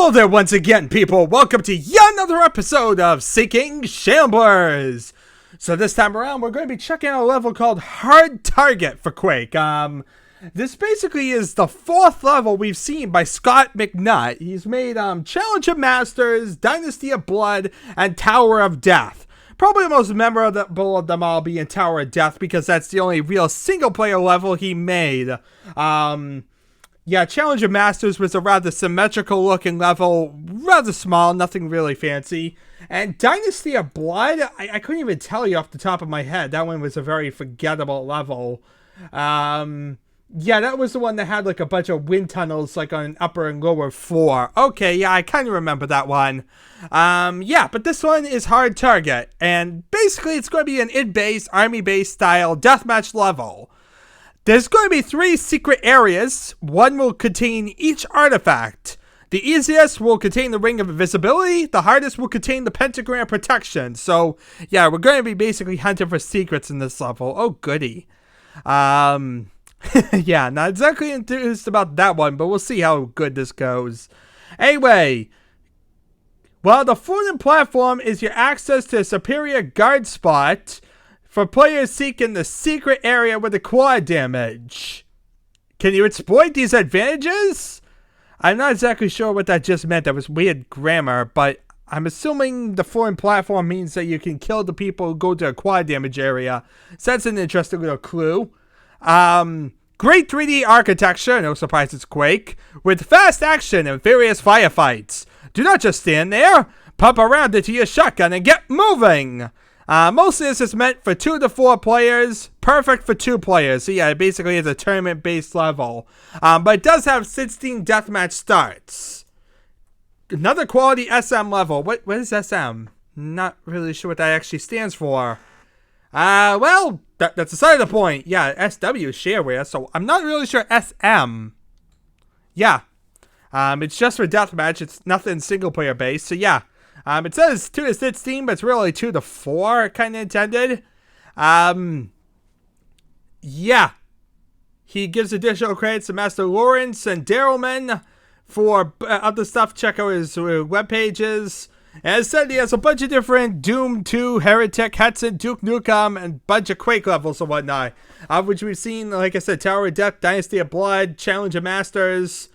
Hello there once again, people. Welcome to yet another episode of Seeking Shamblers. So this time around, we're going to be checking out a level called Hard Target for Quake. This basically is the fourth level we've seen by Scott McNutt. He's made Challenge of Masters, Dynasty of Blood, and Tower of Death. Probably the most memorable of them all being Tower of Death because that's the only real single-player level he made. Yeah, Challenge of Masters was a rather symmetrical looking level, rather small, nothing really fancy. And Dynasty of Blood, I couldn't even tell you off the top of my head. That one was a very forgettable level. Yeah, that was the one that had like a bunch of wind tunnels like on an upper and lower floor. Okay, yeah, I kind of remember that one. Yeah, but this one is Hard Target. And basically it's going to be an id-based, army-based style deathmatch level. There's going to be 3 secret areas. One will contain each artifact. The easiest will contain the Ring of Invisibility. The hardest will contain the Pentagram Protection. So, yeah, we're going to be basically hunting for secrets in this level. Oh, goody. Yeah, not exactly enthused about that one, but we'll see how good this goes. Anyway, well, the floating platform is your access to a superior guard spot for players seeking the secret area with the quad damage. Can you exploit these advantages? I'm not exactly sure what that just meant. That was weird grammar, but I'm assuming the floating platform means that you can kill the people who go to a quad damage area. So that's an interesting little clue. Great 3D architecture, no surprise it's Quake, with fast action and various firefights. Do not just stand there. Pump around into your shotgun and get moving. Most of this is meant for 2 to 4 players, perfect for 2 players. So yeah, it basically is a tournament-based level. But it does have 16 deathmatch starts. Another quality SM level. What is SM? Not really sure what that actually stands for. Well, that's aside the point. Yeah, SW is shareware, so I'm not really sure SM. Yeah. It's just for deathmatch. It's nothing single-player based, so yeah. It says 2 to 16, but it's really 2 to 4 kind of intended. Yeah. He gives additional credits to Master Lawrence and Darrellman for other stuff. Check out his web pages. As I said, he has a bunch of different Doom 2, Heretic, Hudson, Duke Nukem, and bunch of Quake levels and whatnot. Which we've seen, like I said, Tower of Death, Dynasty of Blood, Challenge of Masters.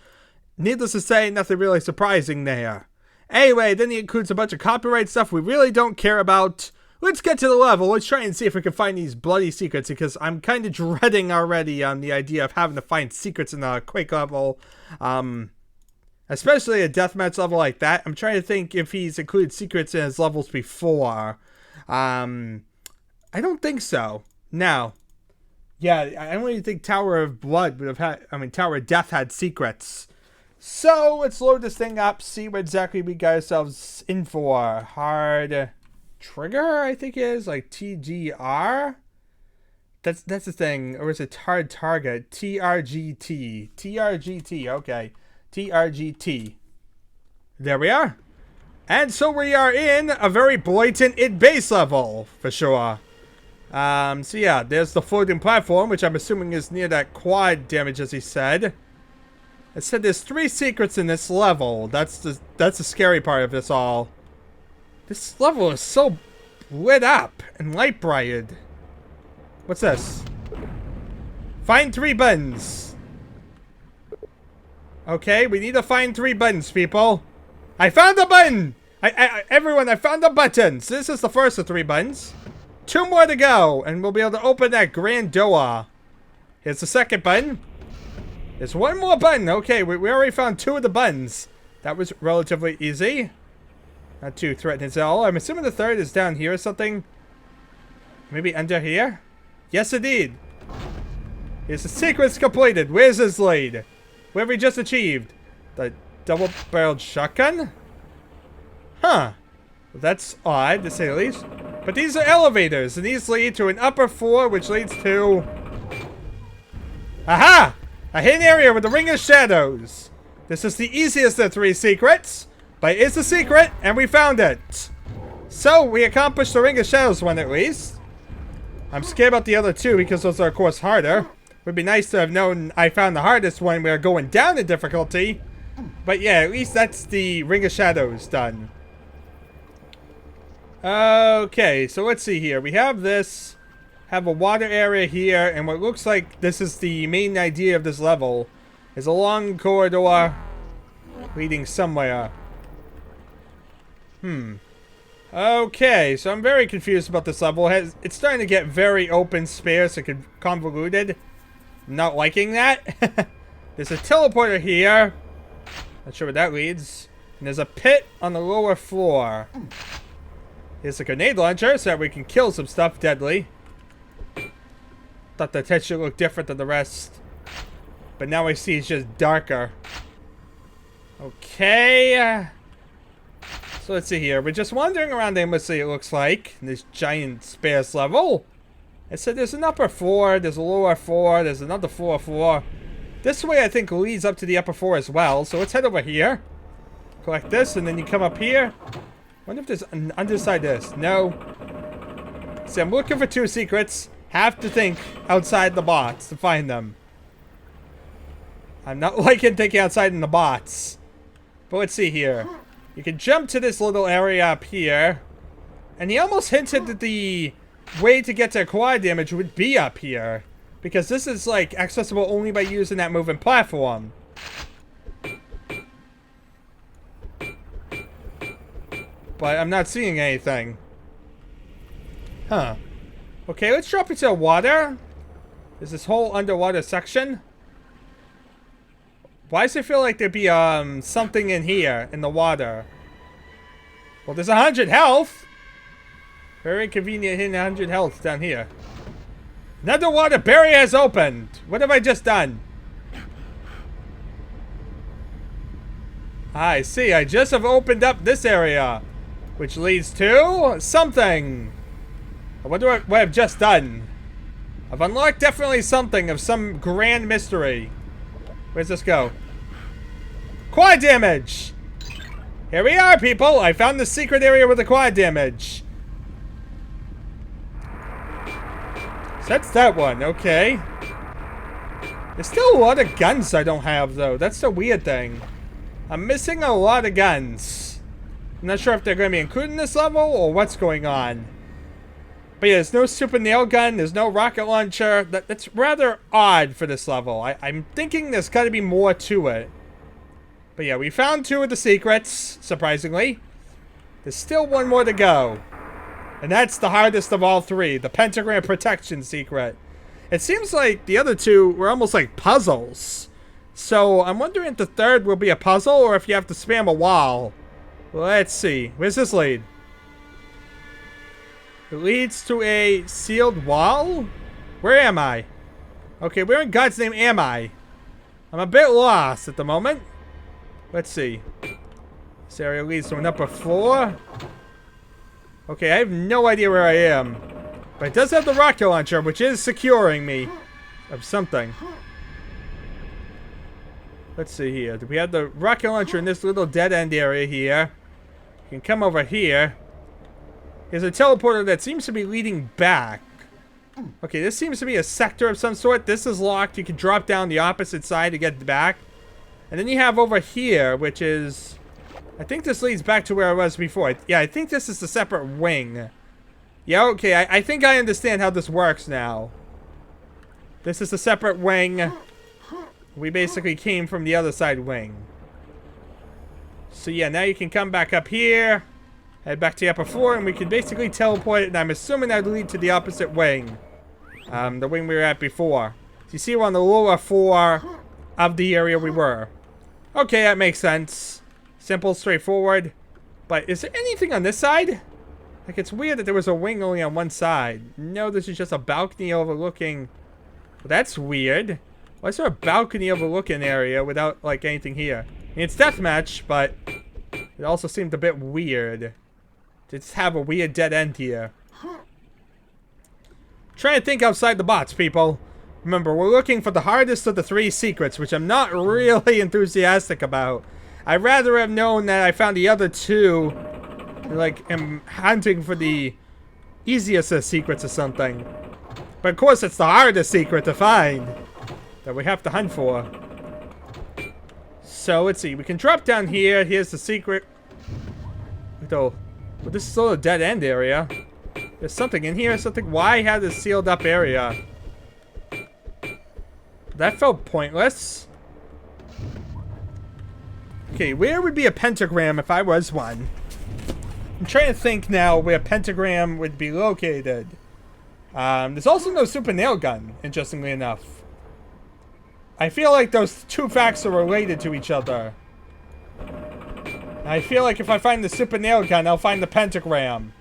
Needless to say, nothing really surprising there. Anyway, then he includes a bunch of copyright stuff we really don't care about. Let's get to the level. Let's try and see if we can find these bloody secrets, because I'm kind of dreading already on the idea of having to find secrets in a Quake level. Especially a deathmatch level like that. I'm trying to think if he's included secrets in his levels before. I don't think so. No. Yeah, I don't even think Tower of Blood would have had... I mean, Tower of Death had secrets. So, let's load this thing up, see what exactly we got ourselves in for. Hard Trigger, I think it is, like TGR? That's the thing, or is it Hard Target? TRGT. TRGT, okay. TRGT. There we are. And so we are in a very blatant id-base level, for sure. So yeah, there's the floating platform, which I'm assuming is near that quad damage, as he said. It said there's 3 secrets in this level. That's the scary part of this all. This level is so lit up and light brighted. What's this? Find 3 buttons. Okay, we need to find 3 buttons, people. I found a button! Everyone, I found a button! So this is the first of 3 buttons. 2 more to go, and we'll be able to open that grand door. Here's the second button. There's 1 more button. Okay, we already found 2 of the buttons. That was relatively easy. Not too threatening at all. I'm assuming the third is down here or something. Maybe under here? Yes, indeed. Here's the secrets completed. Where's his lead? What have we just achieved? The double-barreled shotgun? Huh. Well, that's odd, to say the least. But these are elevators, and these lead to an upper floor, which leads to... Aha! A hidden area with the Ring of Shadows. This is the easiest of 3 secrets, but it is a secret, and we found it. So, we accomplished the Ring of Shadows one at least. I'm scared about the other 2 because those are, of course, harder. Would be nice to have known I found the hardest when we are going down in difficulty. But yeah, at least that's the Ring of Shadows done. Okay, so let's see here. We have this. Have a water area here, and what looks like this is the main idea of this level. Is a long corridor leading somewhere. Okay, so I'm very confused about this level. It's starting to get very open space and convoluted. I'm not liking that. There's a teleporter here. Not sure where that leads. And there's a pit on the lower floor. Here's a grenade launcher so that we can kill some stuff deadly. Thought the texture looked different than the rest. But now I see it's just darker. Okay. So let's see here. We're just wandering around aimlessly, it looks like, in this giant space level. I said there's an upper floor, there's a lower floor, there's another floor. This way I think leads up to the upper floor as well. So let's head over here. Collect this, and then you come up here. Wonder if there's an underside this. No. See, I'm looking for 2 secrets. Have to think outside the box to find them. I'm not liking thinking outside in the box. But let's see here. You can jump to this little area up here. And he almost hinted that the way to get to acquire damage would be up here. Because this is, like, accessible only by using that moving platform. But I'm not seeing anything. Huh. Okay, let's drop into the water. There's this whole underwater section. Why does it feel like there'd be, something in here, in the water? Well, there's 100 health. Very convenient hitting 100 health down here. Another water barrier has opened. What have I just done? I see. I just have opened up this area. Which leads to something. I wonder what I've just done. I've unlocked definitely something of some grand mystery. Where's this go? Quad damage! Here we are, people! I found the secret area with the quad damage. So that's that one, okay. There's still a lot of guns I don't have, though. That's the weird thing. I'm missing a lot of guns. I'm not sure if they're going to be included in this level or what's going on. But yeah, there's no super nail gun. There's no rocket launcher. That's rather odd for this level. I'm thinking there's got to be more to it. But yeah, we found 2 of the secrets, surprisingly. There's still 1 more to go. And that's the hardest of all 3. The pentagram protection secret. It seems like the other 2 were almost like puzzles. So I'm wondering if the 3rd will be a puzzle or if you have to spam a wall. Let's see. Where's this lead? It leads to a sealed wall? Where am I? Okay, where in God's name am I? I'm a bit lost at the moment. Let's see. This area leads to an upper floor. Okay, I have no idea where I am. But it does have the rocket launcher, which is securing me of something. Let's see here. We have the rocket launcher in this little dead end area here. You can come over here. There's a teleporter that seems to be leading back. Okay, this seems to be a sector of some sort. This is locked. You can drop down the opposite side to get back. And then you have over here, which is... I think this leads back to where I was before. Yeah, I think this is a separate wing. Yeah, okay, I think I understand how this works now. This is a separate wing. We basically came from the other side wing. So yeah, now you can come back up here. Head back to the upper floor, and we can basically teleport it. And I'm assuming that would lead to the opposite wing. The wing we were at before. So you see we're on the lower floor of the area we were. Okay, that makes sense. Simple, straightforward. But is there anything on this side? Like, it's weird that there was a wing only on one side. No, this is just a balcony overlooking... Well, that's weird. Why is there a balcony overlooking area without, like, anything here? I mean, it's deathmatch, but it also seemed a bit weird. To just have a weird dead end here. Trying to think outside the box, people. Remember, we're looking for the hardest of the 3 secrets, which I'm not really enthusiastic about. I'd rather have known that I found the other 2, like, am hunting for the easiest of secrets or something. But of course, it's the hardest secret to find that we have to hunt for. So let's see. We can drop down here. Here's the secret. Though, but this is still a dead end area. There's something in here. Something. Why have this sealed up area? That felt pointless. Okay, where would be a pentagram if I was one? I'm trying to think now where a pentagram would be located. There's also no super nail gun, interestingly enough. I feel like those two facts are related to each other. I feel like if I find the super nail gun, I'll find the pentagram.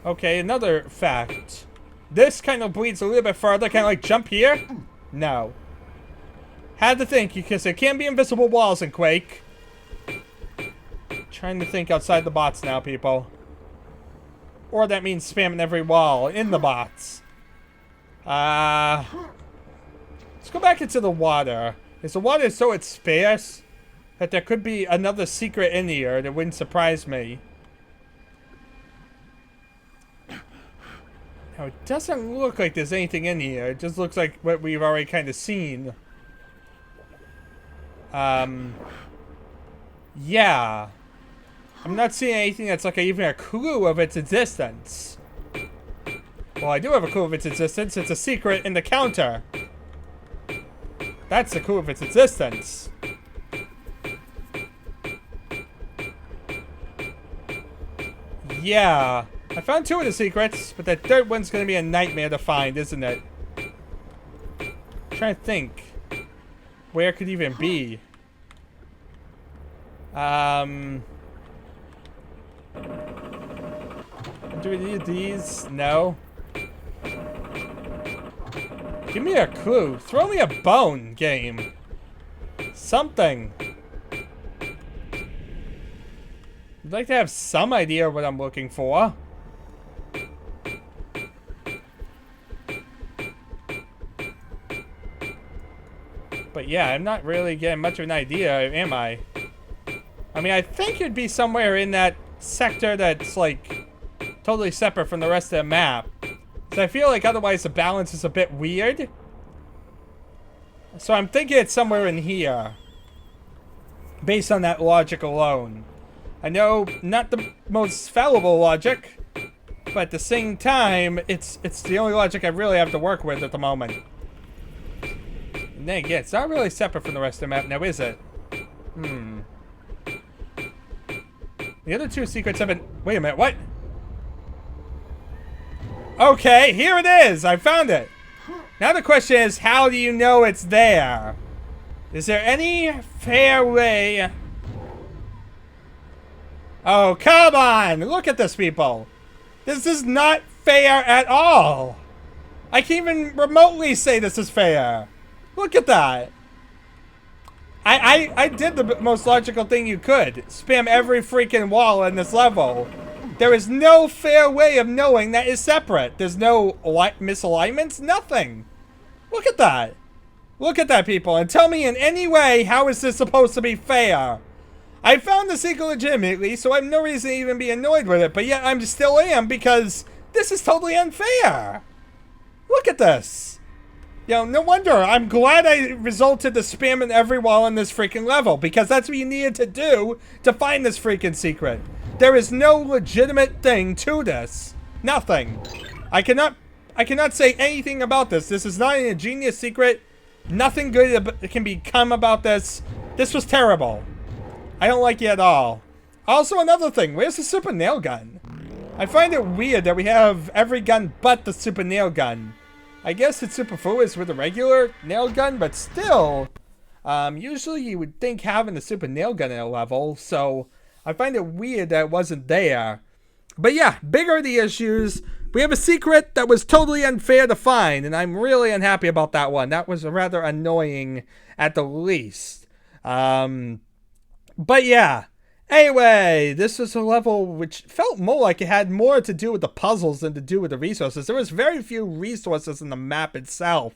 Okay, another fact. This kind of bleeds a little bit further. Can I, like, jump here? No. Had to think, because there can be invisible walls in Quake. Trying to think outside the bots now, people. Or that means spamming every wall in the bots. Let's go back into the water. Is the water so it's sparse that there could be another secret in here that wouldn't surprise me? Now, it doesn't look like there's anything in here. It just looks like what we've already kind of seen. Yeah. I'm not seeing anything that's like even a clue of its existence. Well, I do have a clue of its existence. It's a secret in the counter. That's the clue of its existence. Yeah. I found two of the secrets, but that third one's gonna be a nightmare to find, isn't it? I'm trying to think. Where it could even be? Do we need these? No. Give me a clue. Throw me a bone, game. Something. I'd like to have some idea of what I'm looking for. But yeah, I'm not really getting much of an idea, am I? I mean, I think it'd be somewhere in that sector that's, like, totally separate from the rest of the map. So I feel like otherwise the balance is a bit weird. So I'm thinking it's somewhere in here. Based on that logic alone. I know, not the most fallible logic. But at the same time, it's the only logic I really have to work with at the moment. And then again, it's not really separate from the rest of the map now, is it? The other two secrets have been... Wait a minute, what? Okay, here it is! I found it! Now the question is, how do you know it's there? Is there any fair way... Oh, come on! Look at this, people! This is not fair at all! I can't even remotely say this is fair! Look at that! I did the most logical thing you could. Spam every freaking wall in this level. There is no fair way of knowing that is separate. There's no misalignments, nothing. Look at that. Look at that, people, and tell me in any way how is this supposed to be fair? I found the secret legitimately, so I have no reason to even be annoyed with it, but yet I still am because this is totally unfair. Look at this. You know, no wonder. I'm glad I resulted to spamming every wall in this freaking level, because that's what you needed to do to find this freaking secret. There is no legitimate thing to this. Nothing. I cannot say anything about this. This is not an ingenious secret. Nothing good can become about this. This was terrible. I don't like it at all. Also, another thing. Where's the super nail gun? I find it weird that we have every gun but the super nail gun. I guess it's superfluous with a regular nail gun, but still, usually you would think having a super nail gun in a level, so I find it weird that it wasn't there. But yeah, bigger the issues. We have a secret that was totally unfair to find, and I'm really unhappy about that one. That was rather annoying at the least. But yeah. Anyway, this was a level which felt more like it had more to do with the puzzles than to do with the resources. There was very few resources in the map itself.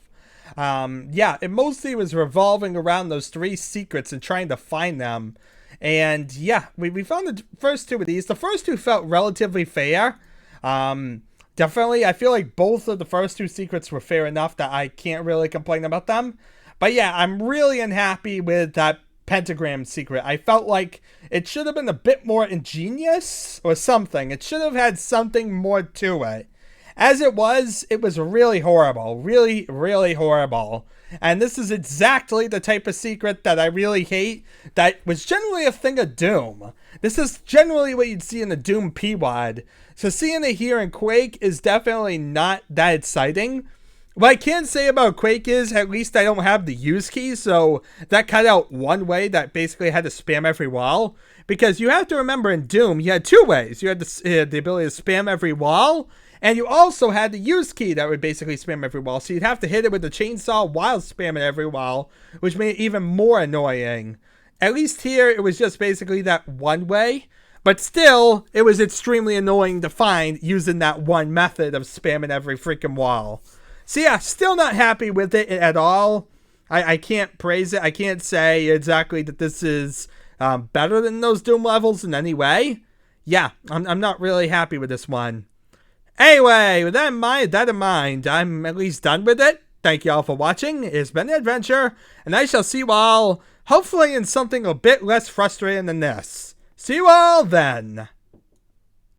Yeah, it mostly was revolving around those three secrets and trying to find them. And yeah, we found the first two of these. The first two felt relatively fair. Definitely, I feel like both of the first two secrets were fair enough that I can't really complain about them. But yeah, I'm really unhappy with that pentagram secret. I felt like it should have been a bit more ingenious or something. It should have had something more to it. As it was really horrible. Really, really horrible. And this is exactly the type of secret that I really hate, that was generally a thing of Doom. This is generally what you'd see in the Doom P-Wad. So seeing it here in Quake is definitely not that exciting. What I can say about Quake is, at least I don't have the use key, so that cut out one way that basically had to spam every wall. Because you have to remember, in Doom, you had two ways. You had the ability to spam every wall, and you also had the use key that would basically spam every wall. So you'd have to hit it with the chainsaw while spamming every wall, which made it even more annoying. At least here, it was just basically that one way. But still, it was extremely annoying to find using that one method of spamming every freaking wall. So yeah, still not happy with it at all. I can't praise it. I can't say exactly that this is better than those Doom levels in any way. Yeah, I'm not really happy with this one. Anyway, with that in mind, I'm at least done with it. Thank you all for watching. It's been an adventure, and I shall see you all, hopefully in something a bit less frustrating than this. See you all then.